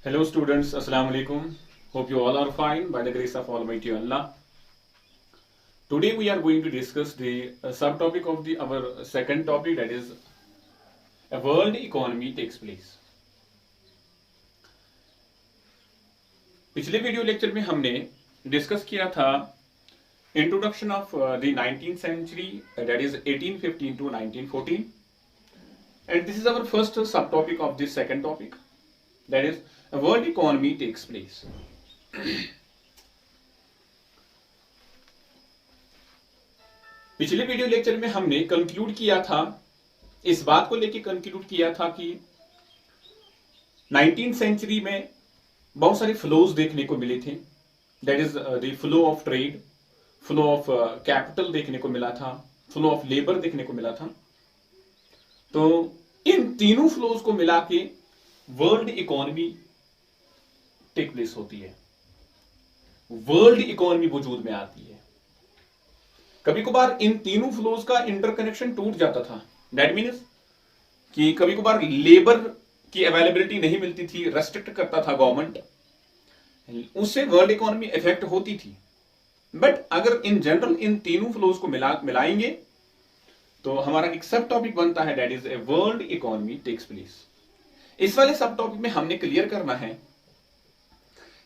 Hello students, Assalamu alaikum. Hope you all are fine by the grace of Almighty Allah. Today we are going to discuss the subtopic of our second topic, that is a world economy takes place. पिछले video lecture में हमने discuss किया था introduction of the 19th century, that is 1815 to 1914, and this is our first subtopic of this second topic, that is a world economy takes place. पिछले video lecture में हमने conclude किया था, इस बात को लेकर कंक्लूड किया था कि 19th सेंचुरी में बहुत सारे फ्लोज देखने को मिले थे, that is the flow of trade, flow of capital देखने को मिला था, फ्लो ऑफ लेबर देखने को मिला था। तो इन तीनों फ्लोज को मिला के वर्ल्ड इकोनॉमी टेक प्लेस होती है, वर्ल्ड इकोनॉमी वजूद में आती है। कभी कभार इन तीनों फ्लोज का इंटरकनेक्शन टूट जाता था, दैट मीन्स कि कभी कभार लेबर की अवेलेबिलिटी नहीं मिलती थी, रेस्ट्रिक्ट करता था गवर्नमेंट, उससे वर्ल्ड इकोनॉमी इफेक्ट होती थी। बट अगर इन जनरल इन तीनों फ्लोज को मिलाएंगे तो हमारा एक सब टॉपिक बनता है, that is a world economy takes place. इस वाले सब टॉपिक में हमने क्लियर करना है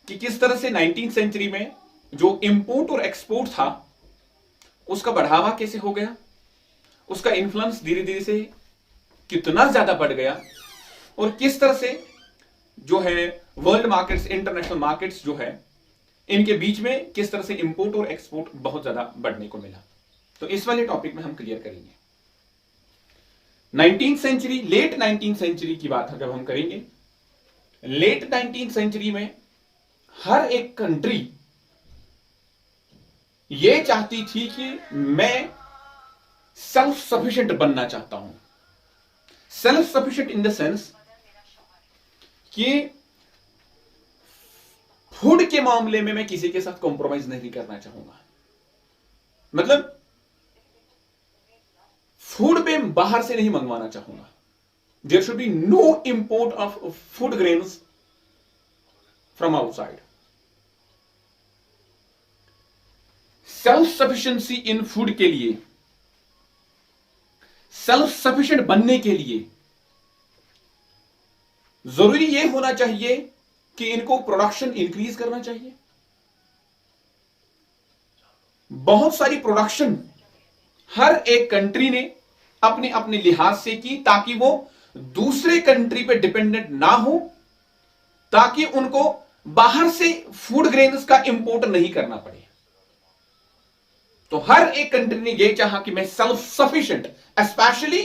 कि किस तरह से 19th सेंचुरी में जो इंपोर्ट और एक्सपोर्ट था उसका बढ़ावा कैसे हो गया, उसका इन्फ्लुएंस धीरे धीरे से कितना ज्यादा बढ़ गया, और किस तरह से जो है वर्ल्ड मार्केट्स, इंटरनेशनल मार्केट्स जो है, इनके बीच में किस तरह से इंपोर्ट और एक्सपोर्ट बहुत ज्यादा बढ़ने को मिला। तो इस वाले टॉपिक में हम क्लियर करेंगे। 19th century, late 19th century की बात जब हम करेंगे, लेट 19th सेंचुरी में हर एक कंट्री ये चाहती थी कि मैं सेल्फ सफिशिएंट बनना चाहता हूं। Self sufficient in the sense कि फूड के मामले में मैं किसी के साथ कॉम्प्रोमाइज नहीं करना चाहूंगा। मतलब फूड में बाहर से नहीं मंगवाना चाहूंगा। There should be no import of food grains from outside. Self sufficiency in food के लिए, सेल्फ सफिशिएंट बनने के लिए जरूरी यह होना चाहिए कि इनको प्रोडक्शन इंक्रीज करना चाहिए। बहुत सारी प्रोडक्शन हर एक कंट्री ने अपने अपने लिहाज से की, ताकि वो दूसरे कंट्री पे डिपेंडेंट ना हो, ताकि उनको बाहर से फूड ग्रेन्स का इंपोर्ट नहीं करना पड़े। तो हर एक कंट्री ने यह चाहा कि मैं सेल्फ सफिशिएंट, स्पेशली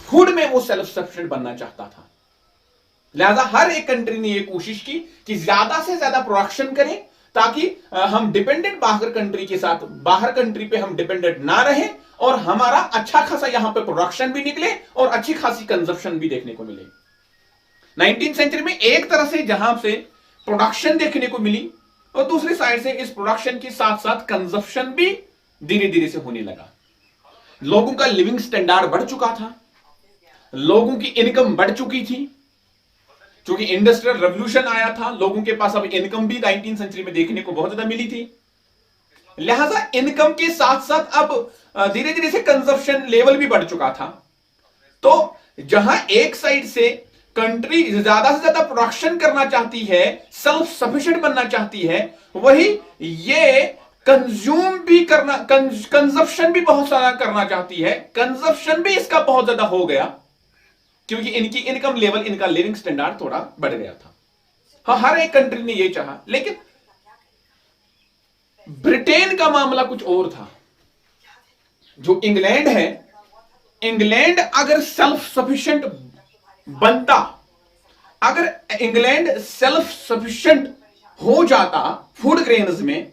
फूड में वो सेल्फ सफिशिएंट बनना चाहता था। लिहाजा हर एक कंट्री ने यह कोशिश की कि ज्यादा से ज्यादा प्रोडक्शन करें, ताकि हम डिपेंडेंट बाहर कंट्री के साथ, बाहर कंट्री पे हम डिपेंडेंट ना रहें, और हमारा अच्छा खासा यहां पे प्रोडक्शन भी निकले और अच्छी खासी कंजप्शन भी देखने को मिले। 19th सेंचुरी में एक तरह से जहां से प्रोडक्शन देखने को मिली, और दूसरी साइड से इस प्रोडक्शन के साथ साथ कंजप्शन भी धीरे धीरे से होने लगा। लोगों का लिविंग स्टैंडर्ड बढ़ चुका था, लोगों की इनकम बढ़ चुकी थी, क्योंकि इंडस्ट्रियल रेवोल्यूशन आया था। लोगों के पास अब इनकम भी 19th सेंचुरी में देखने को बहुत ज्यादा मिली थी। लिहाजा इनकम के साथ साथ अब धीरे धीरे से कंजप्शन लेवल भी बढ़ चुका था। तो जहां एक साइड से कंट्री ज्यादा से ज्यादा प्रोडक्शन करना चाहती है, सेल्फ सफिशिएंट बनना चाहती है, वही ये कंज्यूम भी करना, कंजप्शन भी बहुत सारा करना चाहती है। कंजप्शन भी इसका बहुत ज्यादा हो गया, क्योंकि इनकी इनकम लेवल, इनका लिविंग स्टैंडर्ड थोड़ा बढ़ गया था। हाँ, हर एक कंट्री ने यह चाहा, लेकिन ब्रिटेन का मामला कुछ और था। जो इंग्लैंड है, इंग्लैंड अगर सेल्फ सफिशिएंट बनता, अगर इंग्लैंड सेल्फ सफिशिएंट हो जाता फूड ग्रेन्स में,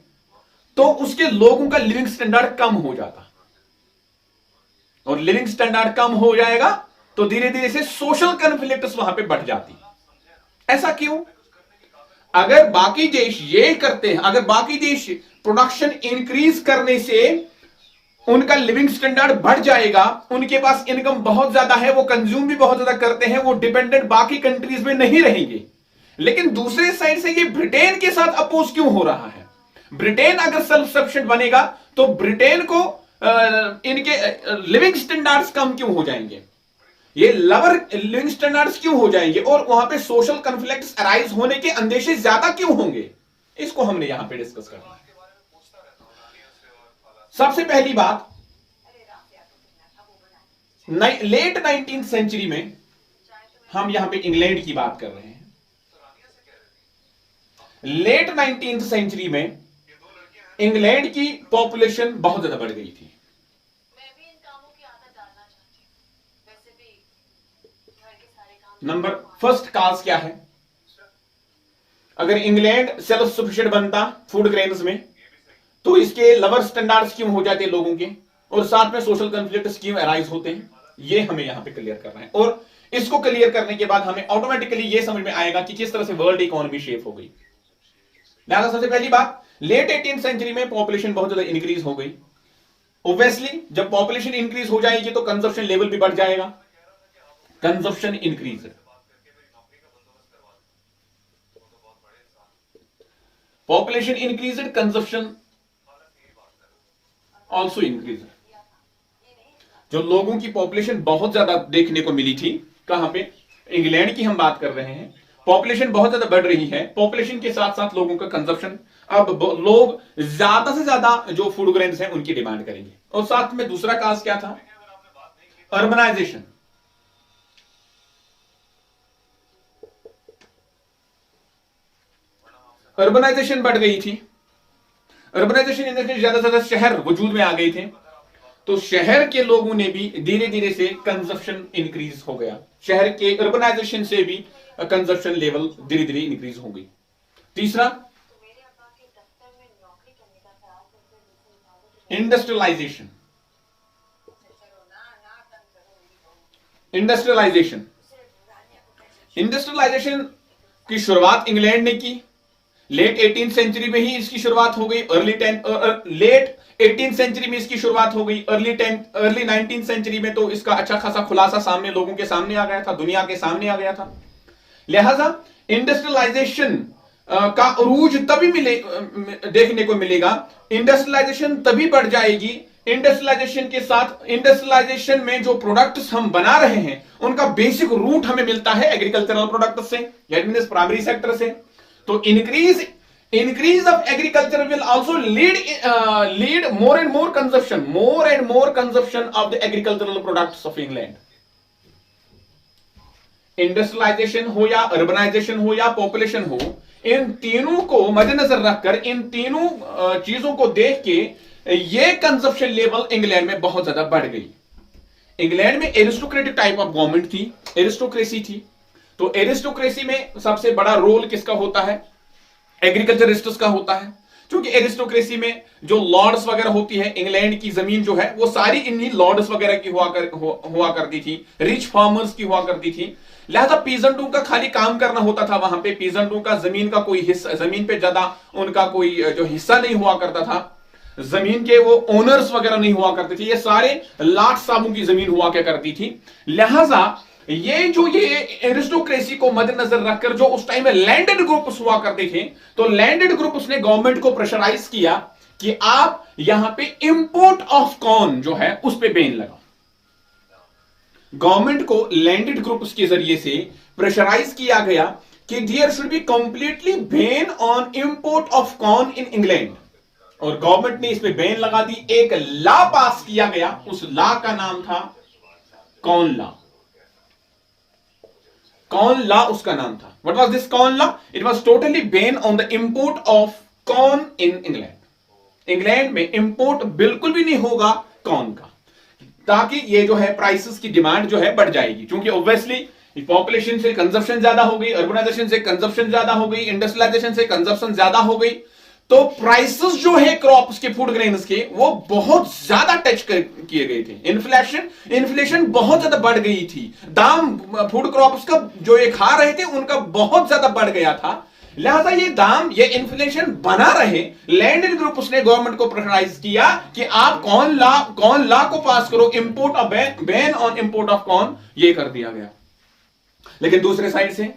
तो उसके लोगों का लिविंग स्टैंडर्ड कम हो जाता, और लिविंग स्टैंडर्ड कम हो जाएगा तो धीरे धीरे से सोशल कॉन्फ्लिक्ट्स वहां पे बढ़ जाती। ऐसा क्यों? अगर बाकी देश ये करते हैं, अगर बाकी देश प्रोडक्शन इंक्रीज करने से उनका लिविंग स्टैंडर्ड बढ़ जाएगा, उनके पास इनकम बहुत ज्यादा है, वो कंज्यूम भी बहुत ज्यादा करते हैं, वो डिपेंडेंट बाकी कंट्रीज में नहीं रहेंगे। लेकिन दूसरे साइड से ये ब्रिटेन के साथ अपोज क्यों हो रहा है? ब्रिटेन अगर सेल्फ सफिशिएंट बनेगा तो ब्रिटेन को इनके लिविंग स्टैंडर्ड्स कम क्यों हो जाएंगे, ये लवर लिविंग स्टैंडर्ड्स क्यों हो जाएंगे, और वहां पे सोशल कॉन्फ्लिक्ट्स अराइज होने के अंदेशे ज्यादा क्यों होंगे? इसको हमने यहां पे डिस्कस करना है। सबसे पहली बात, लेट 19th सेंचुरी में, हम यहां पे इंग्लैंड की बात कर रहे हैं, लेट 19th सेंचुरी में इंग्लैंड की पॉपुलेशन बहुत ज्यादा बढ़ गई थी। मैं भी इन कामों की आदत डालना चाहती हूं। वैसे भी घर के सारे काम नंबर फर्स्ट काज क्या है? अगर इंग्लैंड सेल्फ सफिशिएंट बनता फूड ग्रेन्स में तो इसके लवर स्टैंडर्ड्स क्यों हो जाते लोगों के, और साथ में सोशल कॉन्फ्लिक्ट्स क्यों अराइज होते हैं, ये हमें यहां पे क्लियर करना है। और इसको क्लियर करने के बाद हमें ऑटोमेटिकली ये समझ में आएगा कि किस तरह से वर्ल्ड इकोनॉमी शेप हो गई। लिहाजा सबसे पहली बात, लेट 18th सेंचुरी में पॉपुलेशन बहुत ज्यादा इंक्रीज हो गई। ऑब्वियसली जब पॉपुलेशन इंक्रीज हो जाएगी तो कंजप्शन लेवल भी बढ़ जाएगा, consumption increase, population increase, consumption also increase. जो लोगों की पॉपुलेशन बहुत ज्यादा देखने को मिली थी, कहां पे? इंग्लैंड की हम बात कर रहे हैं। पॉपुलेशन बहुत ज्यादा बढ़ रही है, पॉपुलेशन के साथ साथ लोगों का कंजप्शन, अब लोग ज्यादा से ज्यादा जो फूड ग्रेन्स हैं उनकी डिमांड करेंगे। और साथ में दूसरा काज क्या था? अर्बनाइजेशन। अर्बनाइजेशन बढ़ गई थी। अर्बनाइजेशन इन ज्यादा से ज्यादा शहर वजूद में आ गए थे, तो शहर के लोगों ने भी धीरे धीरे से कंजप्शन इंक्रीज हो गया, शहर के अर्बनाइजेशन से भी कंजप्शन लेवल धीरे धीरे इंक्रीज हो गई। तीसरा, इंडस्ट्रियलाइजेशन। इंडस्ट्रियलाइजेशन इंडस्ट्रियलाइजेशन की शुरुआत इंग्लैंड ने की, लेट 18th सेंचुरी में ही इसकी शुरुआत हो गई, लेट 18th सेंचुरी में इसकी शुरुआत हो गई, अर्ली 19th सेंचुरी में तो इसका अच्छा खासा खुलासा सामने लोगों के सामने आ गया था, दुनिया के सामने आ गया था। लिहाजा इंडस्ट्रियलाइजेशन का उरूज तभी देखने को मिलेगा, इंडस्ट्रियलाइजेशन तभी बढ़ जाएगी, इंडस्ट्रियलाइजेशन के साथ, इंडस्ट्रियलाइजेशन में जो प्रोडक्ट्स हम बना रहे हैं उनका बेसिक रूट हमें मिलता है एग्रीकल्चरल प्रोडक्ट से, प्राइमरी सेक्टर से। तो increase of agriculture will also lead more and more consumption of the agricultural products of England. Industrialisation हो या अर्बनाइजेशन हो या पॉपुलेशन हो, इन तीनों को मद्देनजर रखकर, इन तीनों चीजों को देख के ये कंजप्शन लेवल इंग्लैंड में बहुत ज्यादा बढ़ गई। इंग्लैंड में एरिस्टोक्रेटिक टाइप ऑफ गवर्नमेंट थी, एरिस्टोक्रेसी थी, तो एरिस्टोक्रेसी में सबसे बड़ा रोल किसका होता है? एग्रीकल्चरिस्ट्स का होता है, क्योंकि एरिस्टोक्रेसी में जो लॉर्ड्स वगैरह होती है, इंग्लैंड की जमीन जो है वो सारी इन्हीं लॉर्ड्स वगैरह की हुआ करती थी, रिच फार्मर्स की हुआ करती थी। लिहाजा पीजेंटों का खाली काम करना होता था वहां पे, पीजेंटों का जमीन का कोई हिस्सा, जमीन पे ज्यादा उनका कोई जो हिस्सा नहीं हुआ करता था, जमीन के वो ओनर्स वगैरह नहीं हुआ करते थे, ये सारे लाट साहबों की जमीन हुआ क्या करती थी। लिहाजा ये एरिस्टोक्रेसी को मद्देनजर रखकर जो उस टाइम में लैंडेड ग्रुप्स हुआ करते थे, तो लैंडेड ग्रुप्स ने गवर्नमेंट को प्रेशराइज किया कि आप यहां पे इंपोर्ट ऑफ कॉर्न जो है उस पे बैन लगाओ। गवर्नमेंट को लैंडेड ग्रुप्स के जरिए से प्रेशराइज किया गया कि there should be completely ban on import of corn in England, और गवर्नमेंट ने इस पे बैन लगा दी। एक लॉ पास किया गया, उस लॉ का नाम था कॉर्न लॉ। कॉर्न लॉ उसका नाम था। What was this corn law? It was totally ban on the import of corn in England. England में इंपोर्ट बिल्कुल भी नहीं होगा कॉर्न का, ताकि ये जो है प्राइसेस की डिमांड जो है बढ़ जाएगी, क्योंकि ऑब्वियसली पॉपुलेशन से कंजप्शन ज्यादा हो गई, अर्बनाइजेशन से कंजप्शन ज्यादा हो गई, इंडस्ट्रियलाइजेशन से कंजप्शन ज्यादा हो गई, तो प्राइसेस जो है क्रॉप्स के, फूड ग्रेन्स के, वो बहुत ज्यादा टच किए गए थे। इन्फ्लेशन बहुत ज्यादा बढ़ गई थी, दाम फूड क्रॉप्स का जो ये खा रहे थे उनका बहुत ज्यादा बढ़ गया था। लिहाजा ये दाम, ये इन्फ्लेशन बना रहे, लैंडेड ग्रुप उसने गवर्नमेंट को प्रेशराइज किया कि आप कॉर्न लॉ को पास करो, import of ban on import of corn, ये कर दिया गया। लेकिन दूसरे साइड से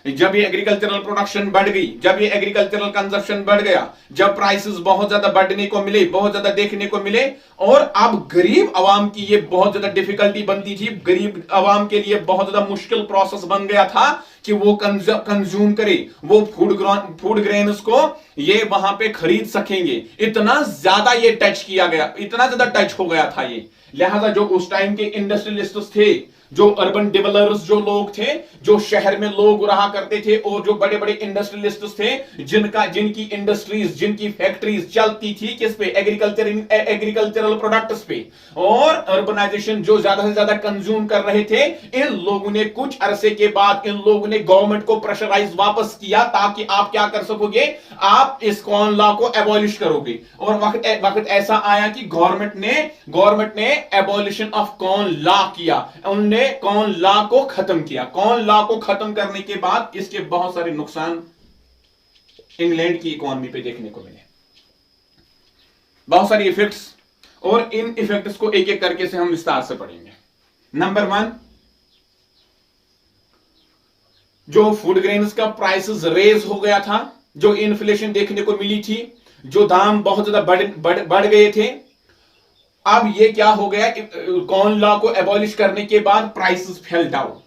जब ये एग्रीकल्चरल प्रोडक्शन बढ़ गई, जब ये एग्रीकल्चरल कंजप्शन बढ़ गया, जब प्राइसेस बहुत ज्यादा बढ़ने को मिले, बहुत ज्यादा देखने को मिले, और अब गरीब आवाम की ये बहुत ज्यादा डिफिकल्टी बनती थी, गरीब आवाम के लिए बहुत ज्यादा मुश्किल प्रोसेस बन गया था कि वो कंज्यूम करे, वो फूड ग्रेन्स को ये वहां पे खरीद सकेंगे। इतना ज्यादा ये टच किया गया, इतना ज्यादा टच हो गया था ये। लिहाजा जो उस टाइम के इंडस्ट्रियलिस्ट थे, जो अर्बन डेवलपर्स जो लोग थे, जो शहर में लोग रहा करते थे, और जो बड़े बड़े इंडस्ट्रियलिस्ट थे जिनकी इंडस्ट्रीज, जिनकी फैक्ट्रीज चलती थी किस पे, एग्रीकल्चरल प्रोडक्ट्स पे, और अर्बनाइजेशन जो ज्यादा से ज्यादा कंज्यूम कर रहे थे, इन लोगों ने कुछ अरसे के बाद इन लोगों ने गवर्नमेंट को प्रेशराइज वापस किया ताकि आप क्या कर सकोगे, आप इस कॉर्न लॉ को एबॉलिश करोगे। और वक्त ऐसा आया कि गवर्नमेंट ने एबॉलिशन ऑफ कॉर्न लॉ किया, उन्होंने कॉर्न लॉ को खत्म किया। कॉर्न लॉ को खत्म करने के बाद इसके बहुत सारे नुकसान इंग्लैंड की इकोनॉमी पे देखने को मिले, बहुत सारी इफेक्ट्स, और इन इफेक्ट्स को एक एक करके से हम विस्तार से पढ़ेंगे। नंबर 1, जो फूड ग्रेन्स का प्राइसेस रेज हो गया था, जो इन्फ्लेशन देखने को मिली थी, जो दाम बहुत ज्यादा बढ़ गए थे, अब ये क्या हो गया, कॉर्न लॉ को एबॉलिश करने के बाद प्राइसेस फेल डाउन।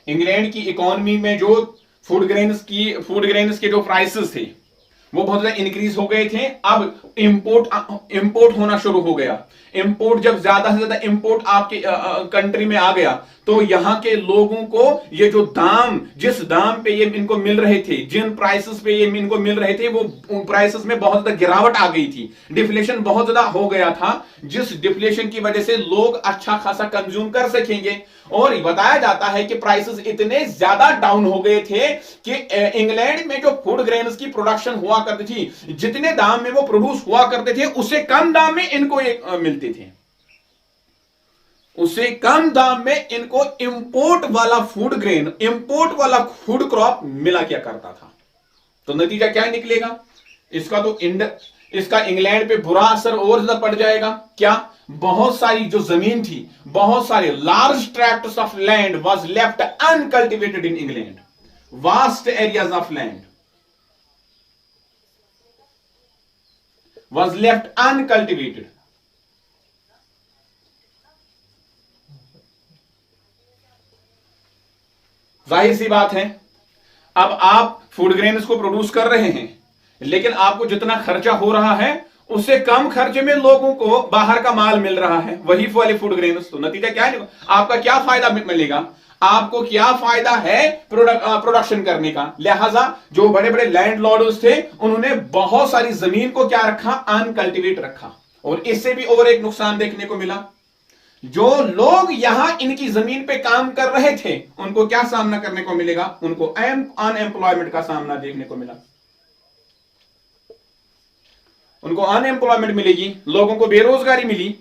इंग्लैंड की इकोनॉमी में जो फूड ग्रेन्स के जो प्राइसेस थे वो बहुत ज्यादा इंक्रीज हो गए थे। अब इंपोर्ट होना शुरू हो गया। इंपोर्ट, जब ज्यादा से ज्यादा इंपोर्ट आपके कंट्री में आ गया, तो यहां के लोगों को ये जो दाम, जिस दाम पे ये इनको मिल रहे थे, जिन प्राइसेस पे ये इनको मिल रहे थे, वो प्राइसेस में बहुत ज्यादा गिरावट आ गई थी, डिफ्लेशन बहुत ज्यादा हो गया था, जिस डिफ्लेशन की वजह से लोग अच्छा खासा कंज्यूम कर सकेंगे। और बताया जाता है कि प्राइसेस इतने ज्यादा डाउन हो गए थे कि इंग्लैंड में जो फूड ग्रेन्स की प्रोडक्शन हुआ करती थी, जितने दाम में वो प्रोड्यूस हुआ करते थे, उससे कम दाम में इनको मिलते थे, उससे कम दाम में इनको इंपोर्ट वाला फूड ग्रेन, इंपोर्ट वाला फूड क्रॉप मिला क्या करता था। तो नतीजा क्या निकलेगा इसका इंग्लैंड पे बुरा असर और ज्यादा पड़ जाएगा। क्या, बहुत सारी जो जमीन थी, बहुत सारे large tracts of land was left uncultivated in England, vast areas of land was left uncultivated. जाहिर सी बात है, अब आप फूड ग्रेन्स को प्रोड्यूस कर रहे हैं, लेकिन आपको जितना खर्चा हो रहा है उससे कम खर्चे में लोगों को बाहर का माल मिल रहा है, वही वाले फूड ग्रेन्स। तो नतीजा क्या है, आपका क्या फायदा मिलेगा, आपको क्या फायदा है प्रोडक्शन करने का। लिहाजा जो बड़े बड़े लैंड लॉर्ड्स थे, उन्होंने बहुत सारी जमीन को क्या रखा, अनकल्टिवेट रखा। और इससे भी और एक नुकसान देखने को मिला, जो लोग यहां इनकी जमीन पे काम कर रहे थे, उनको क्या सामना करने को मिलेगा, उनको अनएम्प्लॉयमेंट का सामना देखने को मिला। उनको अनएम्प्लॉयमेंट मिलेगी, लोगों को बेरोजगारी मिली,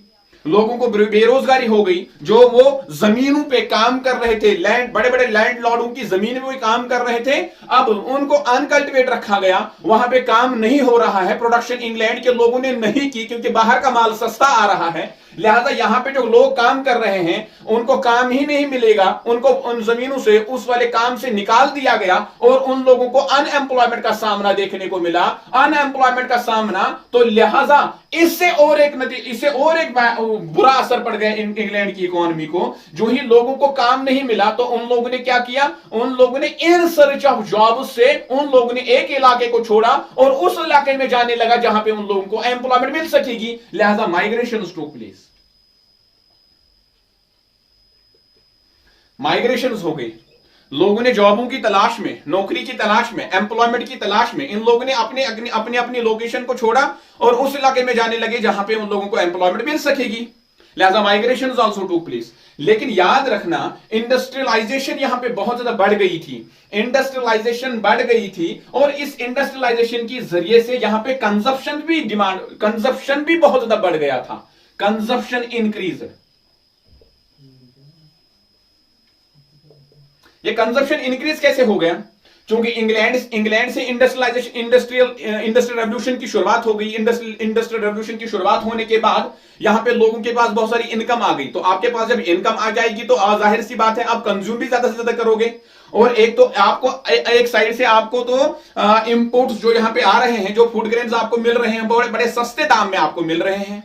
लोगों को बेरोजगारी हो गई। जो वो जमीनों पे काम कर रहे थे, बड़े बड़े लैंड लॉर्डों की जमीन पे काम कर रहे थे, अब उनको अनकल्टिवेट रखा गया, वहां पे काम नहीं हो रहा है। प्रोडक्शन इंग्लैंड के लोगों ने नहीं की, क्योंकि बाहर का माल सस्ता आ रहा है। लिहाजा यहां पे जो लोग काम कर रहे हैं उनको काम ही नहीं मिलेगा, उनको उन जमीनों से, उस वाले काम से निकाल दिया गया, और उन लोगों को अनएम्प्लॉयमेंट का सामना देखने को मिला, अनएम्प्लॉयमेंट का सामना। तो लिहाजा इससे और एक बुरा असर पड़ गया इंग्लैंड की इकोनॉमी को। जो ही लोगों को काम नहीं मिला, तो उन लोगों ने क्या किया, उन लोगों ने इन सर्च ऑफ जॉब से उन लोगों ने एक इलाके को छोड़ा और उस इलाके में जाने लगा जहां पे उन लोगों को एम्प्लॉयमेंट मिल सकेगी। लिहाजा माइग्रेशन टुक प्लेस, माइग्रेशन हो गई। लोगों ने जॉबों की तलाश में, नौकरी की तलाश में, एम्प्लॉयमेंट की तलाश में, इन लोगों ने अपनी लोकेशन को छोड़ा और उस इलाके में जाने लगे जहां पे उन लोगों को एम्प्लॉयमेंट मिल सकेगी। लिहाजा माइग्रेशन ऑल्सो टुक प्लेस। लेकिन याद रखना, इंडस्ट्रियलाइजेशन यहां पे बहुत ज्यादा बढ़ गई थी, इंडस्ट्रियलाइजेशन बढ़ गई थी, और इस इंडस्ट्रियलाइजेशन की जरिए से यहां पे कंजप्शन भी बहुत ज्यादा बढ़ गया था। कंजप्शन इंक्रीज, ये कंजप्शन इंक्रीज कैसे हो गया, क्योंकि इंग्लैंड से इंडस्ट्रियल रेवोल्यूशन की शुरुआत हो गई। इंडस्ट्रियल रेवोल्यूशन की शुरुआत होने के बाद यहां पे लोगों के पास बहुत सारी इनकम आ गई। तो आपके पास जब इनकम आ जाएगी तो जाहिर सी बात है आप कंज्यूम भी ज्यादा से ज्यादा करोगे। और एक तो आपको एक साइड से आपको तो इंपोर्ट्स जो यहां पे आ रहे हैं, जो फूड ग्रेन्स आपको मिल रहे हैं बड़े बड़े सस्ते दाम में आपको मिल रहे हैं।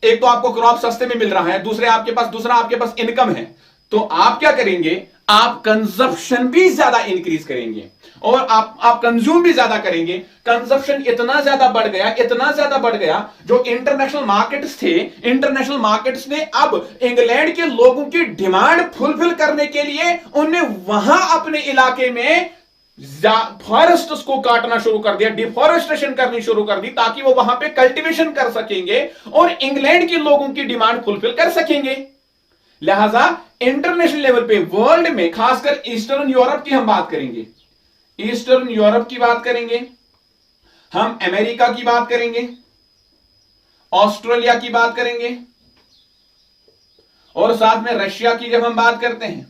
एक तो आपको क्रॉप सस्ते में मिल रहा है, दूसरा आपके पास इनकम है। तो आप क्या करेंगे, आप कंजप्शन भी ज्यादा इंक्रीज करेंगे और आप कंज्यूम भी ज्यादा करेंगे। कंजप्शन इतना ज्यादा बढ़ गया जो इंटरनेशनल मार्केट्स थे, इंटरनेशनल मार्केट्स ने अब इंग्लैंड के लोगों की डिमांड फुलफिल करने के लिए उन्हें वहां अपने इलाके में फॉरेस्ट को काटना शुरू कर दिया, डिफॉरेस्टेशन करनी शुरू कर दी, ताकि वो वहां पे कल्टीवेशन कर सकेंगे और इंग्लैंड के लोगों की डिमांड फुलफिल कर सकेंगे। लिहाजा इंटरनेशनल लेवल पे, वर्ल्ड में, खासकर ईस्टर्न यूरोप की हम बात करेंगे, ईस्टर्न यूरोप की बात करेंगे, हम अमेरिका की बात करेंगे, ऑस्ट्रेलिया की बात करेंगे और साथ में रशिया की जब हम बात करते हैं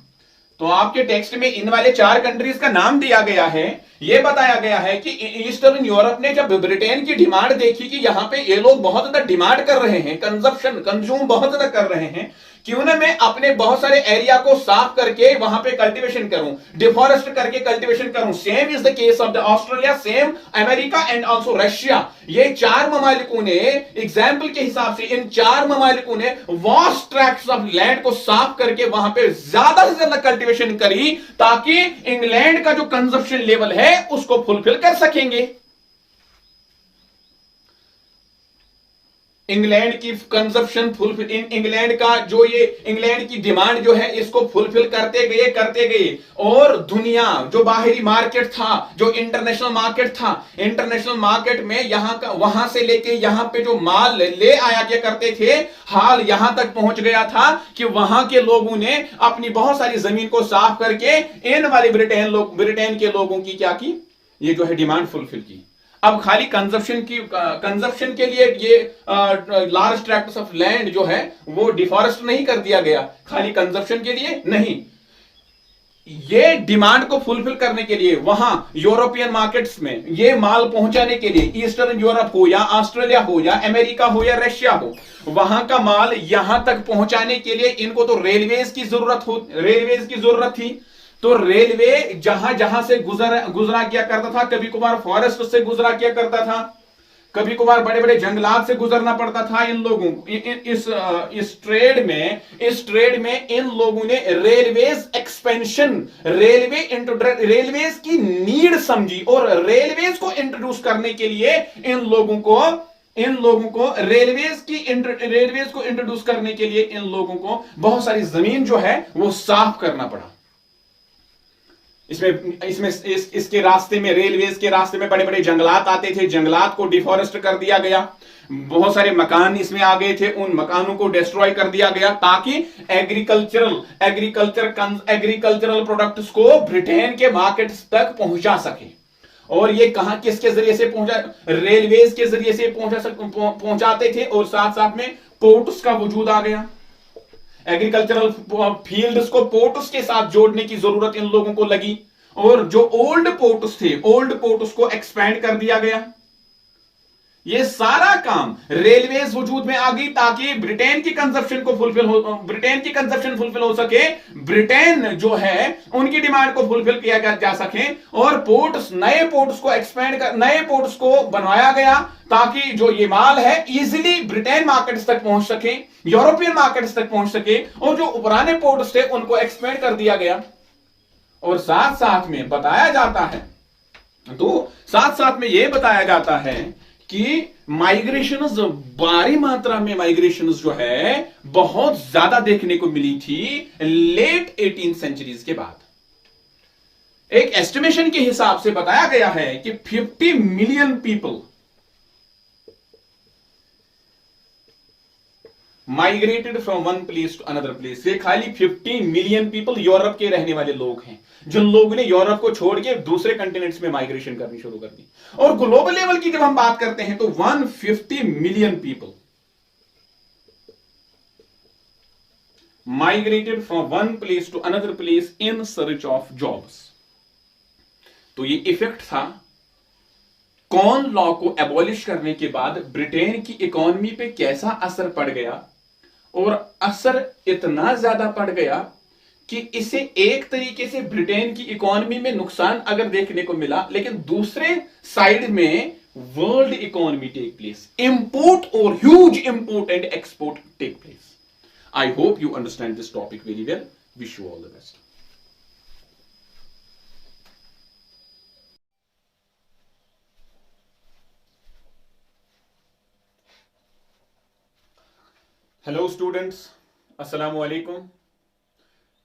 तो आपके टेक्स्ट में इन वाले 4 कंट्रीज का नाम दिया गया है। यह बताया गया है कि ईस्टर्न यूरोप ने जब ब्रिटेन की डिमांड देखी कि यहां पे ये लोग बहुत ज्यादा डिमांड कर रहे हैं, कंज्यूम बहुत ज्यादा कर रहे हैं, क्यों ना मैं अपने बहुत सारे एरिया को साफ करके वहां पे कल्टीवेशन करूं, डिफॉरेस्ट करके कल्टीवेशन करूं। Same is the case of the Australia, same America and also Russia. ये 4 ममालिकों ने, एग्जाम्पल के हिसाब से इन 4 ममालिकों ने वास्ट ट्रैक्ट्स ऑफ लैंड को साफ करके वहां पे ज्यादा से ज्यादा कल्टीवेशन करी, ताकि इंग्लैंड का जो कंजप्शन लेवल है उसको फुलफिल कर सकेंगे। इंग्लैंड की कंजप्शन फुलफिल, इंग्लैंड का जो ये इंग्लैंड की डिमांड जो है इसको फुलफिल करते गए और दुनिया जो बाहरी मार्केट था, जो इंटरनेशनल मार्केट था, इंटरनेशनल मार्केट में यहां का, वहां से लेके यहां पे जो माल ले आया क्या करते थे, हाल यहां तक पहुंच गया था कि वहां के लोगों ने अपनी बहुत सारी जमीन को साफ करके इन वाले ब्रिटेन के लोगों की क्या की, ये जो है डिमांड फुलफिल की। अब खाली कंजप्शन के लिए ये लार्ज ट्रैक्ट्स ऑफ लैंड जो है वो डिफॉरेस्ट नहीं कर दिया गया, खाली कंजप्शन के लिए नहीं, ये डिमांड को फुलफिल करने के लिए वहां यूरोपियन मार्केट्स में ये माल पहुंचाने के लिए, ईस्टर्न यूरोप हो या ऑस्ट्रेलिया हो या अमेरिका हो या रशिया हो, वहां का माल यहां तक पहुंचाने के लिए इनको तो रेलवेज की जरूरत थी। तो रेलवे जहां जहां से गुजरा किया करता था, कभी कभार फॉरेस्ट से गुजरा किया करता था, कभी कभार बड़े बड़े जंगलात से गुजरना पड़ता था इन लोगों को। इस ट्रेड में इन लोगों ने रेलवेज एक्सपेंशन, रेलवेज की नीड समझी और रेलवेज को इंट्रोड्यूस करने के लिए इन लोगों को रेलवेज को इंट्रोड्यूस करने के लिए इन लोगों को बहुत सारी जमीन जो है वो साफ करना पड़ा। इसके रास्ते में, रेलवेज के रास्ते में बड़े बड़े जंगलात आते थे, जंगलात को डिफॉरेस्ट कर दिया गया, बहुत सारे मकान इसमें आ गए थे, उन मकानों को डिस्ट्रॉय कर दिया गया ताकि एग्रीकल्चरल प्रोडक्ट्स को ब्रिटेन के मार्केट्स तक पहुंचा सके। और ये कहां, किसके जरिए से पहुंचा, रेलवेज के जरिए से पहुंचाते थे और साथ साथ में पोर्ट्स का वजूद आ गया। एग्रीकल्चरल फील्ड्स को पोर्ट्स के साथ जोड़ने की जरूरत इन लोगों को लगी और जो ओल्ड पोर्ट्स को एक्सपैंड कर दिया गया। ये सारा काम रेलवेज वजूद में आ गई ताकि ब्रिटेन की कंजप्शन फुलफिल हो सके, ब्रिटेन जो है उनकी डिमांड को फुलफिल किया जा सके और नए पोर्ट्स को बनवाया गया ताकि जो ये माल है इजीली ब्रिटेन मार्केट्स तक पहुंच सके, यूरोपियन मार्केट्स तक पहुंच सके, और जो पुराने पोर्ट्स थे उनको एक्सपेंड कर दिया गया। और साथ साथ में यह बताया जाता है कि माइग्रेशंस, भारी मात्रा में माइग्रेशंस जो है बहुत ज्यादा देखने को मिली थी लेट 18th सेंचुरीज के बाद। एक एस्टिमेशन के हिसाब से बताया गया है कि 50 million people migrated from one place to another place. ये खाली 50 मिलियन पीपल यूरोप के रहने वाले लोग हैं, जिन लोगों ने यूरोप को छोड़ के दूसरे कंटिनेंट्स में माइग्रेशन करनी शुरू कर दी। और ग्लोबल लेवल की जब हम बात करते हैं तो 150 million people migrated from one place to another place in search of jobs. तो ये इफेक्ट था कॉर्न लॉ को एबॉलिश करने के बाद ब्रिटेन की इकोनॉमी पे कैसा असर पड़ गया, और असर इतना ज्यादा पड़ गया कि इसे एक तरीके से ब्रिटेन की इकोनॉमी में नुकसान अगर देखने को मिला, लेकिन दूसरे साइड में world economy take place, import और huge import and export take place. I hope you understand this topic very well. Wish you all the best. Hello students, Assalamu alaikum.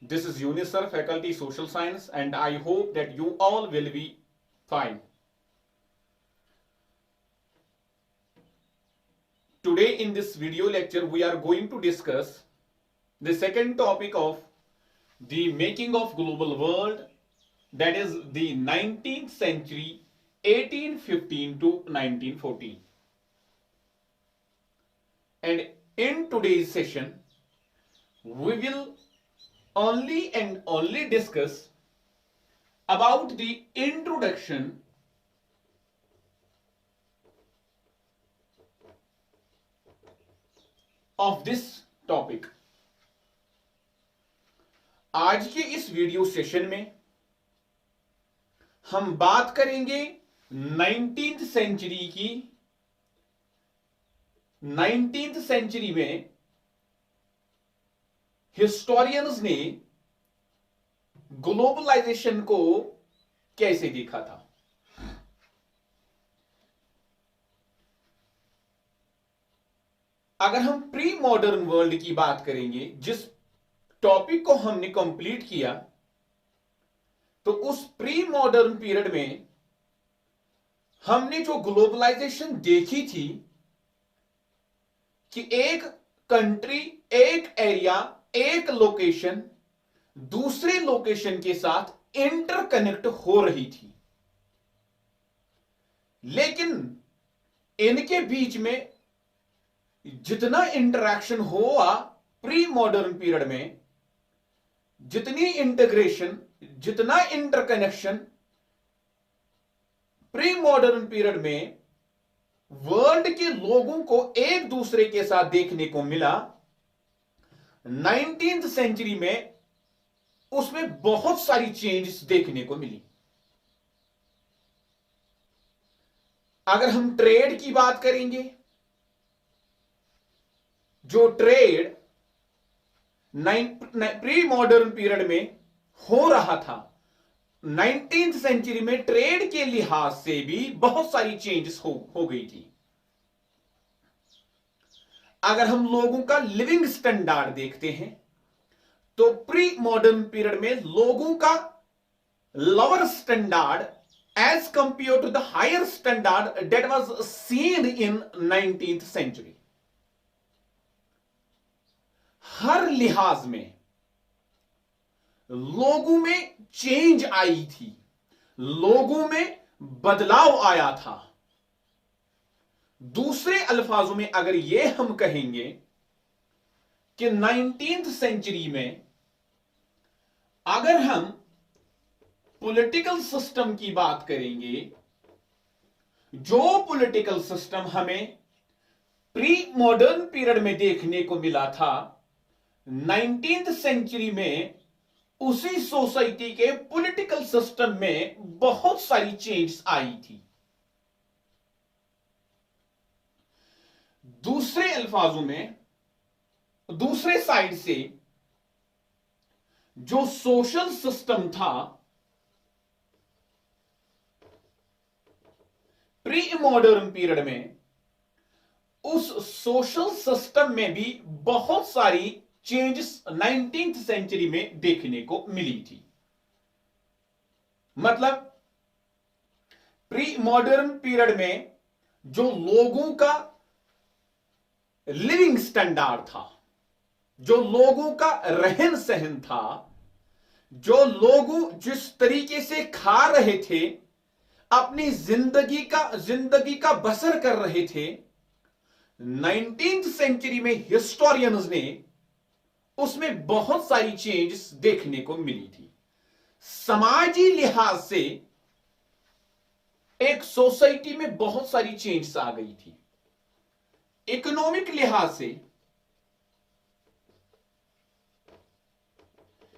This is Yunus sir, faculty social science, and I hope that you all will be fine. Today in this video lecture we are going to discuss the second topic of the making of global world, that is the 19th century 1815 to 1914. And in today's session, we will only and only discuss about the introduction of this topic. आज के इस video session में हम बात करेंगे 19th century की. 19th century में historians ने ग्लोबलाइजेशन को कैसे देखा था. अगर हम प्री मॉडर्न वर्ल्ड की बात करेंगे, जिस टॉपिक को हमने कंप्लीट किया, तो उस प्री मॉडर्न पीरियड में हमने जो ग्लोबलाइजेशन देखी थी कि एक कंट्री, एक एरिया, एक लोकेशन दूसरे लोकेशन के साथ इंटरकनेक्ट हो रही थी, लेकिन इनके बीच में जितना इंटरैक्शन हुआ प्री मॉडर्न पीरियड में, जितनी इंटीग्रेशन, जितना इंटरकनेक्शन प्री मॉडर्न पीरियड में वर्ल्ड के लोगों को एक दूसरे के साथ देखने को मिला, 19th सेंचुरी में उसमें बहुत सारी चेंजेस देखने को मिली. अगर हम ट्रेड की बात करेंगे, जो ट्रेड प्री मॉडर्न पीरियड में हो रहा था, 19th सेंचुरी में ट्रेड के लिहाज से भी बहुत सारी चेंजेस हो गई थी. अगर हम लोगों का लिविंग स्टैंडर्ड देखते हैं, तो प्री मॉडर्न पीरियड में लोगों का lower standard as compared to the higher standard that was seen in 19th century. हर लिहाज में लोगों में चेंज आई थी, लोगों में बदलाव आया था. दूसरे अल्फाजों में अगर यह हम कहेंगे कि 19th सेंचुरी में अगर हम पॉलिटिकल सिस्टम की बात करेंगे, जो पॉलिटिकल सिस्टम हमें प्री मॉडर्न पीरियड में देखने को मिला था, 19th सेंचुरी में उसी सोसाइटी के पॉलिटिकल सिस्टम में बहुत सारी चेंज आई थी. दूसरे अल्फाजों में, दूसरे साइड से जो सोशल सिस्टम था प्री मॉडर्न पीरियड में, उस सोशल सिस्टम में भी बहुत सारी चेंजेस 19th सेंचुरी में देखने को मिली थी. मतलब प्री मॉडर्न पीरियड में जो लोगों का लिविंग स्टैंडर्ड था, जो लोगों का रहन सहन था, जो लोग जिस तरीके से खा रहे थे, अपनी जिंदगी का बसर कर रहे थे, 19th सेंचुरी में हिस्टोरियंस ने उसमें बहुत सारी चेंजेस देखने को मिली थी. समाजी लिहाज से एक सोसाइटी में बहुत सारी चेंजेस आ गई थी। इकोनॉमिक लिहाज से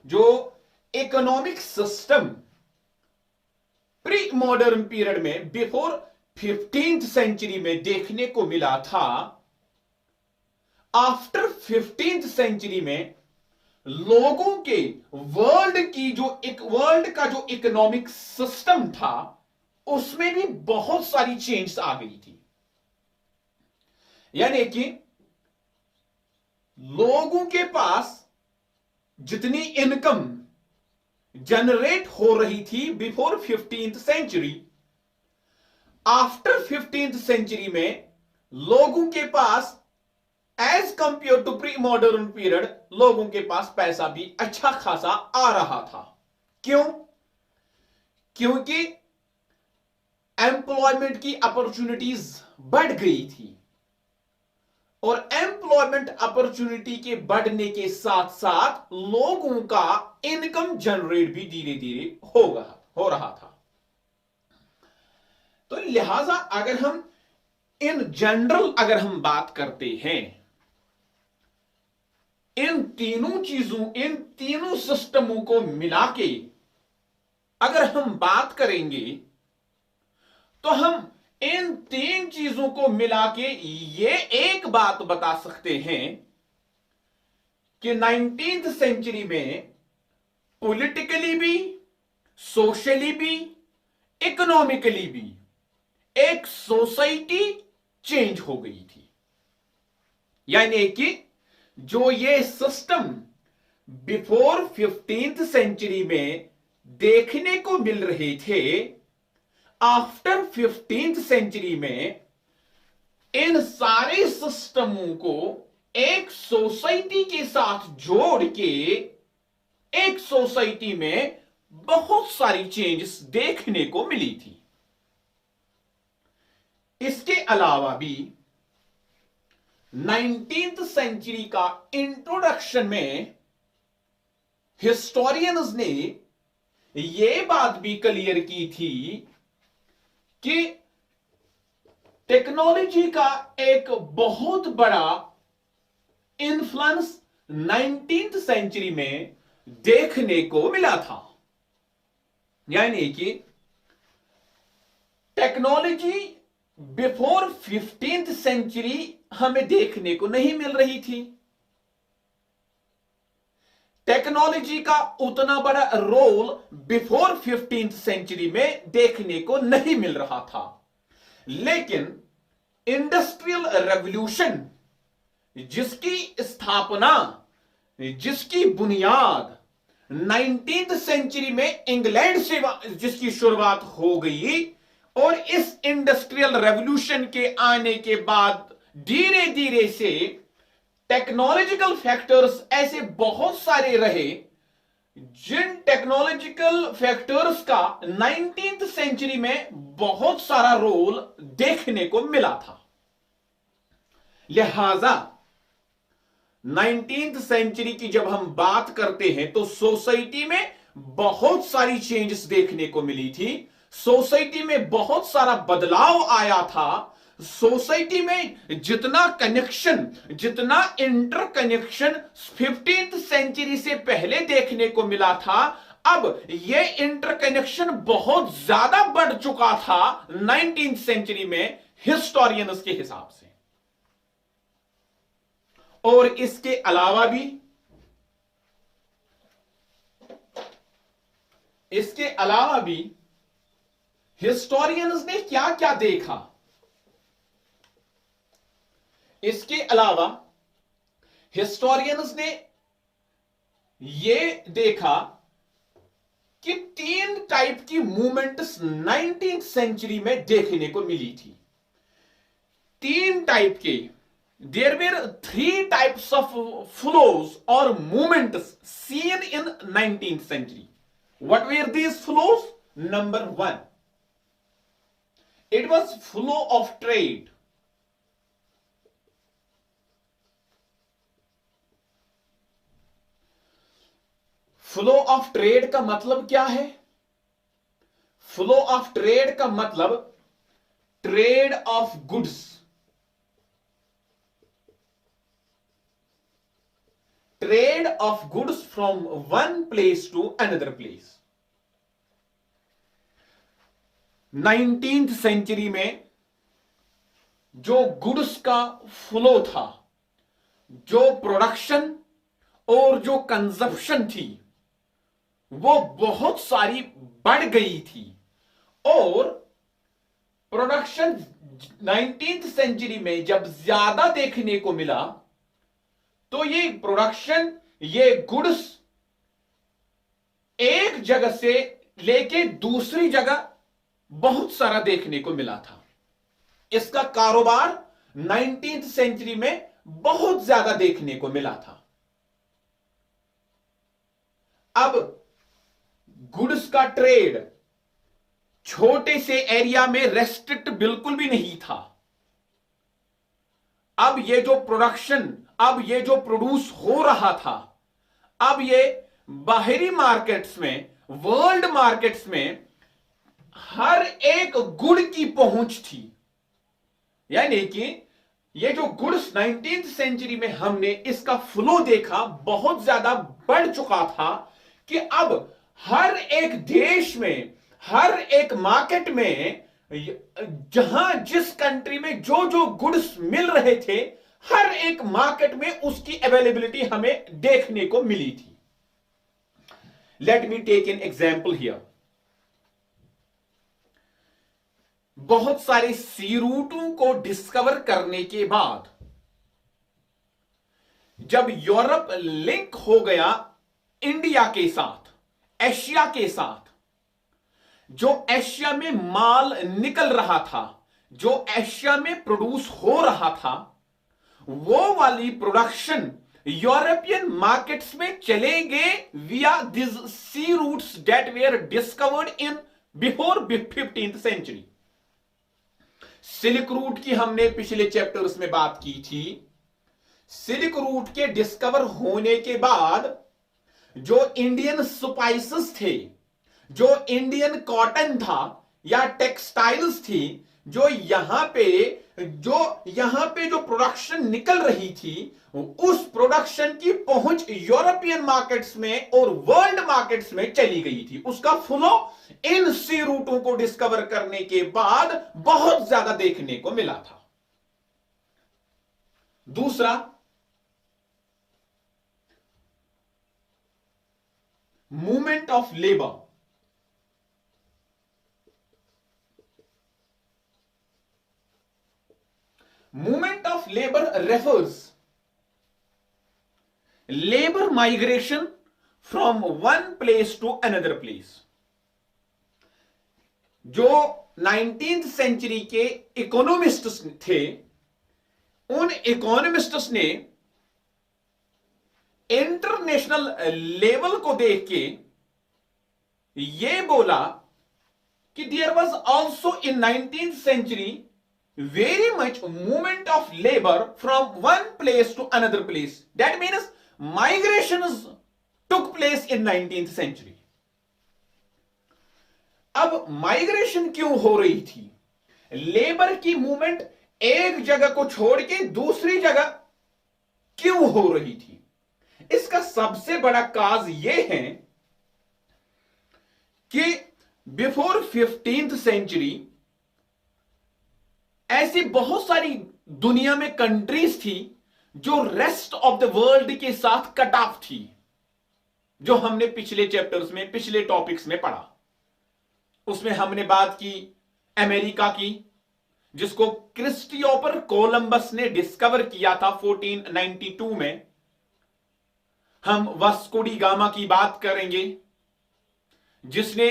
जो economic system pre modern period में बिफोर 15th सेंचुरी में देखने को मिला था, आफ्टर 15th सेंचुरी में लोगों के वर्ल्ड का जो इकोनॉमिक सिस्टम था उसमें भी बहुत सारी चेंज आ गई थी। यानी कि लोगों के पास जितनी इनकम जनरेट हो रही थी before 15th century, after 15th century में लोगों के पास as compared to pre modern period लोगों के पास पैसा भी अच्छा खासा आ रहा था। क्यों? क्योंकि एम्प्लॉयमेंट की अपॉर्चुनिटीज बढ़ गई थी और एम्प्लॉयमेंट अपॉर्चुनिटी के बढ़ने के साथ साथ लोगों का इनकम जनरेट भी धीरे धीरे हो रहा था। तो लिहाजा अगर हम इन जनरल अगर हम बात करते हैं, इन तीनों सिस्टमों को मिला के अगर हम बात करेंगे तो हम इन तीन चीजों को मिला के ये एक बात बता सकते हैं कि 19th सेंचुरी में पॉलिटिकली भी, सोशली भी, इकोनॉमिकली भी एक सोसाइटी चेंज हो गई थी। यानी कि जो ये सिस्टम बिफोर 15th सेंचुरी में देखने को मिल रहे थे, आफ्टर 15th सेंचुरी में इन सारे सिस्टमों को एक सोसाइटी के साथ जोड़ के एक सोसाइटी में बहुत सारी चेंजेस देखने को मिली थी। इसके अलावा भी 19th सेंचुरी का इंट्रोडक्शन में हिस्टोरियंस ने यह बात भी क्लियर की थी कि टेक्नोलॉजी का एक बहुत बड़ा इन्फ्लुएंस 19th सेंचुरी में देखने को मिला था। यानी कि टेक्नोलॉजी बिफोर 15th सेंचुरी हमें देखने को नहीं मिल रही थी। टेक्नोलॉजी का उतना बड़ा रोल बिफोर 15th सेंचुरी में देखने को नहीं मिल रहा था। लेकिन इंडस्ट्रियल रेवोल्यूशन जिसकी स्थापना, जिसकी बुनियाद 19th सेंचुरी में इंग्लैंड से जिसकी शुरुआत हो गई और इस इंडस्ट्रियल रेवोल्यूशन के आने के बाद धीरे धीरे से टेक्नोलॉजिकल फैक्टर्स ऐसे बहुत सारे रहे जिन टेक्नोलॉजिकल फैक्टर्स का 19th सेंचुरी में बहुत सारा रोल देखने को मिला था। लिहाजा 19th सेंचुरी की जब हम बात करते हैं तो सोसाइटी में बहुत सारी चेंजेस देखने को मिली थी। सोसाइटी में बहुत सारा बदलाव आया था। सोसाइटी में जितना कनेक्शन, जितना इंटरकनेक्शन 15th सेंचुरी से पहले देखने को मिला था, अब यह इंटरकनेक्शन बहुत ज्यादा बढ़ चुका था 19th सेंचुरी में हिस्टोरियंस के हिसाब से। और इसके अलावा भी हिस्टोरियंस ने क्या क्या देखा। इसके अलावा हिस्टोरियंस ने यह देखा कि 3 टाइप की मूवमेंट्स 19th सेंचुरी में देखने को मिली थी। 3 टाइप के, there were 3 types of flows और movements seen in 19th century. What were these flows? Number 1, it was flow of trade. Flow of trade का मतलब क्या है? फ्लो ऑफ ट्रेड का मतलब trade of goods, trade of goods from one place to another place. 19th century में जो goods का flow था, जो प्रोडक्शन और जो कंजप्शन थी, वो बहुत सारी बढ़ गई थी। और प्रोडक्शन 19th सेंचुरी में जब ज्यादा देखने को मिला, तो ये प्रोडक्शन, ये गुड्स एक जगह से लेके दूसरी जगह बहुत सारा देखने को मिला था। इसका कारोबार 19th सेंचुरी में बहुत ज्यादा देखने को मिला था। अब गुड्स का ट्रेड छोटे से एरिया में रेस्ट्रिक्ट बिल्कुल भी नहीं था। अब ये जो प्रोडक्शन, अब ये जो प्रोड्यूस हो रहा था, अब ये बाहरी मार्केट्स में, वर्ल्ड मार्केट्स में हर एक गुड की पहुंच थी। यानी कि ये जो गुड्स 19th सेंचुरी में हमने इसका फ्लो देखा, बहुत ज्यादा बढ़ चुका था कि अब हर एक देश में, हर एक मार्केट में, जहां जिस कंट्री में जो जो गुड्स मिल रहे थे, हर एक मार्केट में उसकी अवेलेबिलिटी हमें देखने को मिली थी। Let me take an example here. बहुत सारे सी रूटों को डिस्कवर करने के बाद जब यूरोप लिंक हो गया इंडिया के साथ, एशिया के साथ, जो एशिया में माल निकल रहा था, जो एशिया में प्रोड्यूस हो रहा था, वो वाली प्रोडक्शन यूरोपियन मार्केट्स में चले गए via this sea routes that were discovered in before 15th century. Silk route की हमने पिछले चैप्टर्स में बात की थी। सिल्क रूट के डिस्कवर होने के बाद जो इंडियन स्पाइसेस थे, जो इंडियन कॉटन था या टेक्सटाइल्स थी, जो यहां पे जो प्रोडक्शन निकल रही थी, उस प्रोडक्शन की पहुंच यूरोपियन मार्केट्स में और वर्ल्ड मार्केट्स में चली गई थी। उसका फ्लो इन सी रूटों को डिस्कवर करने के बाद बहुत ज्यादा देखने को मिला था। दूसरा, movement of labour. Movement of labour refers labour migration from one place to another place. जो 19th सेंचुरी के इकोनॉमिस्ट्स थे, उन इकोनॉमिस्ट्स ने इंटरनेशनल लेवल को देख के यह बोला कि there was also in 19th century very much movement of labor from one place to another place. That means migrations took place in 19th century. अब माइग्रेशन क्यों हो रही थी? लेबर की मूवमेंट एक जगह को छोड़ के दूसरी जगह क्यों हो रही थी? इसका सबसे बड़ा काज यह है कि बिफोर 15th सेंचुरी ऐसी बहुत सारी दुनिया में कंट्रीज थी जो रेस्ट ऑफ द वर्ल्ड के साथ कट ऑफ थी, जो हमने पिछले चैप्टर्स में, पिछले टॉपिक्स में पढ़ा। उसमें हमने बात की अमेरिका की, जिसको क्रिस्टोफर कोलंबस ने डिस्कवर किया था 1492 में। हम वास्को डी गामा की बात करेंगे, जिसने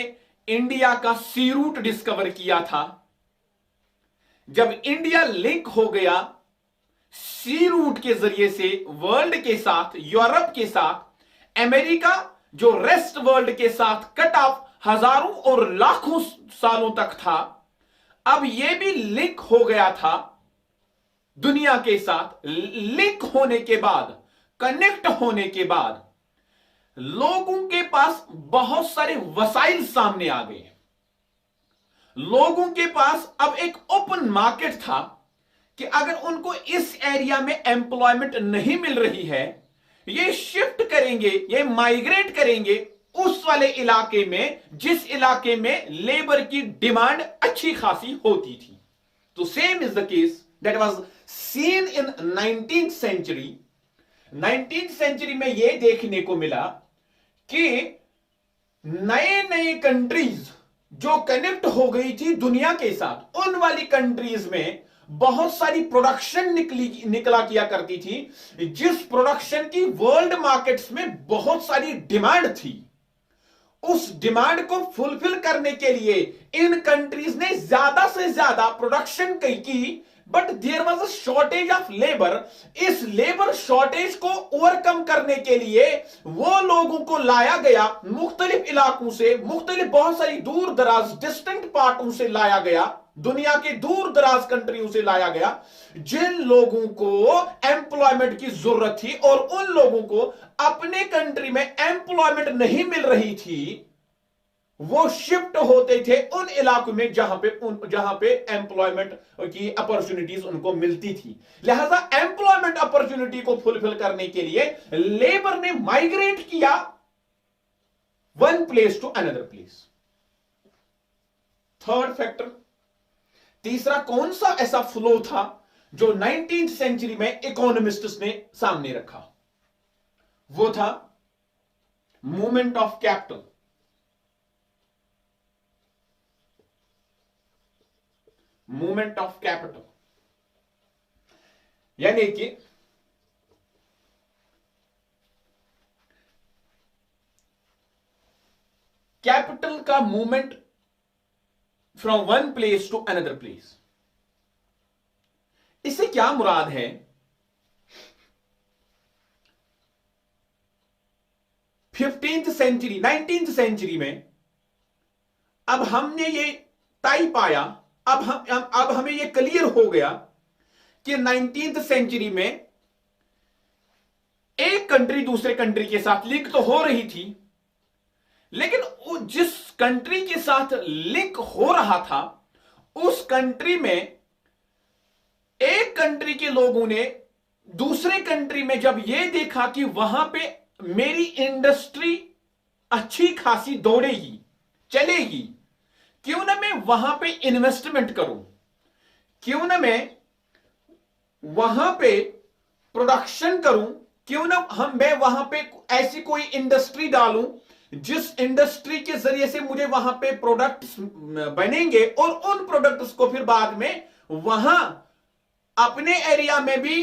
इंडिया का सी रूट डिस्कवर किया था। जब इंडिया लिंक हो गया सी रूट के जरिए से वर्ल्ड के साथ, यूरोप के साथ, अमेरिका जो रेस्ट वर्ल्ड के साथ कट ऑफ हजारों और लाखों सालों तक था, अब यह भी लिंक हो गया था दुनिया के साथ। लिंक होने के बाद, कनेक्ट होने के बाद, लोगों के पास बहुत सारे वसाइल सामने आ गए। लोगों के पास अब एक ओपन मार्केट था कि अगर उनको इस एरिया में एम्प्लॉयमेंट नहीं मिल रही है, ये शिफ्ट करेंगे, ये माइग्रेट करेंगे उस वाले इलाके में जिस इलाके में लेबर की डिमांड अच्छी खासी होती थी। तो same is the case that was seen in 19th century. 19th century में यह देखने को मिला कि नए नए कंट्रीज जो कनेक्ट हो गई थी दुनिया के साथ, उन वाली कंट्रीज में बहुत सारी प्रोडक्शन निकला किया करती थी, जिस प्रोडक्शन की वर्ल्ड मार्केट्स में बहुत सारी डिमांड थी। उस डिमांड को फुलफिल करने के लिए इन कंट्रीज ने ज्यादा से ज्यादा प्रोडक्शन की, but there was a shortage of labour. इस लेबर शॉर्टेज को ओवरकम करने के लिए वो लोगों को लाया गया मुख्तलिफ इलाकों से, मुख्तलिफ बहुत सारी दूर दराज डिस्टेंट पार्टों से लाया गया, दुनिया के दूर दराज कंट्रियों से लाया गया, जिन लोगों को एम्प्लॉयमेंट की जरूरत थी और उन लोगों को अपने कंट्री में एम्प्लॉयमेंट नहीं मिल रही थी, वो शिफ्ट होते थे उन इलाकों में जहां पे एम्प्लॉयमेंट की अपॉर्चुनिटीज उनको मिलती थी। लिहाजा एम्प्लॉयमेंट अपॉर्चुनिटी को फुलफिल करने के लिए लेबर ने माइग्रेट किया one place to another place. Third factor, तीसरा कौन सा ऐसा फ्लो था जो 19th सेंचुरी में इकोनॉमिस्ट्स ने सामने रखा? वो था movement of capital. Movement of capital यानी कि कैपिटल का movement from one place to another place. इससे क्या मुराद है? 15th सेंचुरी 19th सेंचुरी में अब हमने ये तय पाया, अब हमें ये क्लियर हो गया कि 19th सेंचुरी में एक कंट्री दूसरे कंट्री के साथ लिंक तो हो रही थी, लेकिन जिस कंट्री के साथ लिंक हो रहा था उस कंट्री में एक कंट्री के लोगों ने दूसरे कंट्री में जब यह देखा कि वहां पे मेरी इंडस्ट्री अच्छी खासी दौड़ेगी, चलेगी, क्यों ना मैं वहां पे इन्वेस्टमेंट करूं, क्यों ना मैं वहां पे प्रोडक्शन करूं, क्यों ना मैं वहां पे ऐसी कोई इंडस्ट्री डालूं जिस इंडस्ट्री के जरिए से मुझे वहां पे प्रोडक्ट्स बनेंगे और उन प्रोडक्ट्स को फिर बाद में वहां अपने एरिया में भी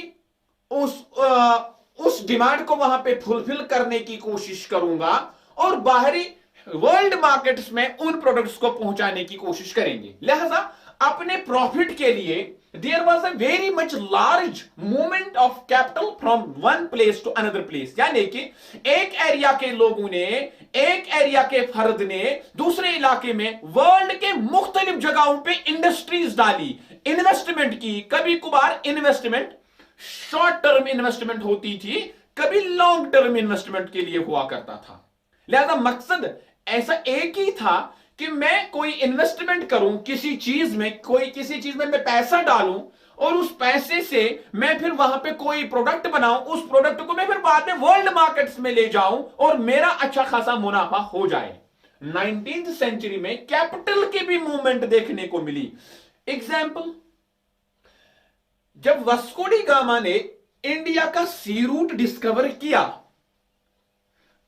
उस डिमांड को वहां पे फुलफिल करने की कोशिश करूंगा और बाहरी वर्ल्ड मार्केट्स में उन प्रोडक्ट्स को पहुंचाने की कोशिश करेंगे। लिहाजा अपने प्रॉफिट के लिए there was a very much large movement of capital from one place to another place. यानी कि एक एरिया के लोगों ने, एक एरिया के फर्द ने दूसरे इलाके में वर्ल्ड के मुख्तलिफ जगहों पे इंडस्ट्रीज डाली, इन्वेस्टमेंट की। कभी कभार इन्वेस्टमेंट शॉर्ट टर्म इन्वेस्टमेंट होती थी, कभी लॉन्ग टर्म इन्वेस्टमेंट के लिए हुआ करता था। लिहाजा मकसद ऐसा एक ही था कि मैं कोई इन्वेस्टमेंट करूं किसी चीज में, किसी चीज में मैं पैसा डालूं और उस पैसे से मैं फिर वहां पे कोई प्रोडक्ट बनाऊं, उस प्रोडक्ट को मैं फिर बाद में वर्ल्ड मार्केट्स में ले जाऊं और मेरा अच्छा खासा मुनाफा हो जाए। 19th सेंचुरी में कैपिटल की भी मूवमेंट देखने को मिली। एग्जाम्पल, जब वास्को डी गामा ने इंडिया का सी रूट डिस्कवर किया,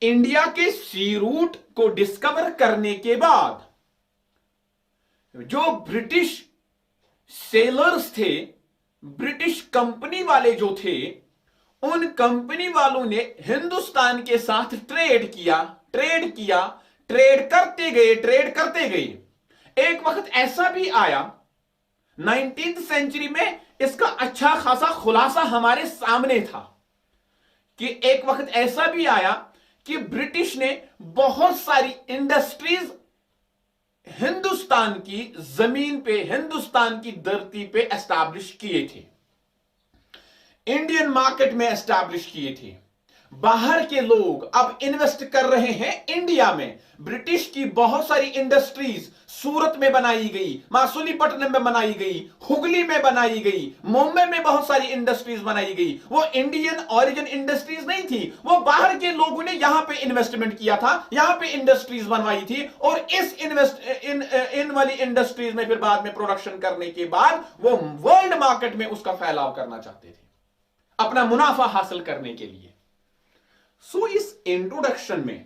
इंडिया के सी रूट को डिस्कवर करने के बाद जो ब्रिटिश सेलर्स थे, ब्रिटिश कंपनी वाले जो थे, उन कंपनी वालों ने हिंदुस्तान के साथ ट्रेड किया, ट्रेड करते गए। एक वक्त ऐसा भी आया 19th सेंचुरी में, इसका अच्छा खासा खुलासा हमारे सामने था कि एक वक्त ऐसा भी आया कि ब्रिटिश ने बहुत सारी इंडस्ट्रीज हिंदुस्तान की जमीन पे, हिंदुस्तान की धरती पे एस्टैब्लिश किए थे, इंडियन मार्केट में एस्टैब्लिश किए थे। बाहर के लोग अब इन्वेस्ट कर रहे हैं इंडिया में। ब्रिटिश की बहुत सारी इंडस्ट्रीज सूरत में बनाई गई, मासूलीपट्टनम में बनाई गई, हुगली में बनाई गई, मुंबई में बहुत सारी इंडस्ट्रीज बनाई गई। वो इंडियन ओरिजिन इंडस्ट्रीज नहीं थी, वो बाहर के लोगों ने यहां पे इन्वेस्टमेंट किया था, यहां पे इंडस्ट्रीज बनवाई थी, और इस इन वाली इंडस्ट्रीज में फिर बाद में प्रोडक्शन करने के बाद वो वर्ल्ड मार्केट में उसका फैलाव करना चाहते थे अपना मुनाफा हासिल करने के लिए। इस इंट्रोडक्शन में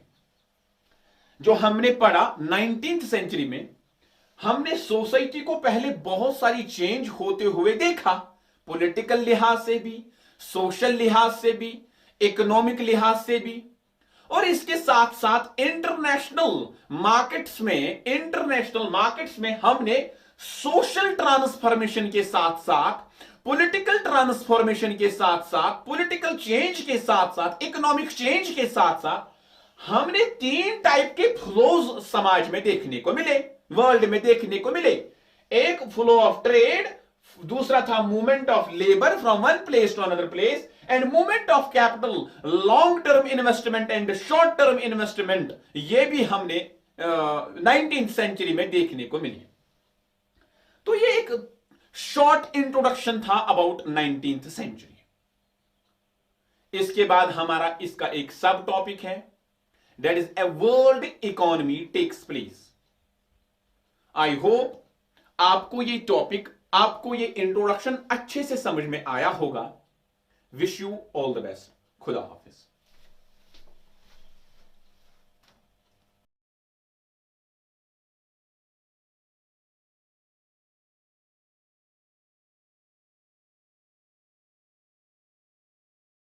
जो हमने पढ़ा 19th सेंचुरी में, हमने सोसाइटी को पहले बहुत सारी चेंज होते हुए देखा, पॉलिटिकल लिहाज से भी, सोशल लिहाज से भी, इकोनॉमिक लिहाज से भी, और इसके साथ साथ इंटरनेशनल मार्केट्स में हमने सोशल ट्रांसफॉर्मेशन के साथ साथ, पॉलिटिकल ट्रांसफॉर्मेशन के साथ साथ, पॉलिटिकल चेंज के साथ साथ, इकोनॉमिक चेंज के साथ साथ हमने 3 टाइप के फ्लोज समाज में देखने को मिले, वर्ल्ड में देखने को मिले। एक फ्लो ऑफ ट्रेड, दूसरा था movement of labour from one place to another place, and movement of capital, long term investment and short term investment. ये भी हमने 19th सेंचुरी में देखने को मिली। तो ये एक शॉर्ट इंट्रोडक्शन था अबाउट 19th सेंचुरी। इसके बाद हमारा इसका एक सब टॉपिक है, that is a world economy takes place. I hope आपको ये टॉपिक, आपको ये इंट्रोडक्शन अच्छे से समझ में आया होगा। Wish you all the best. खुदा हाफिज।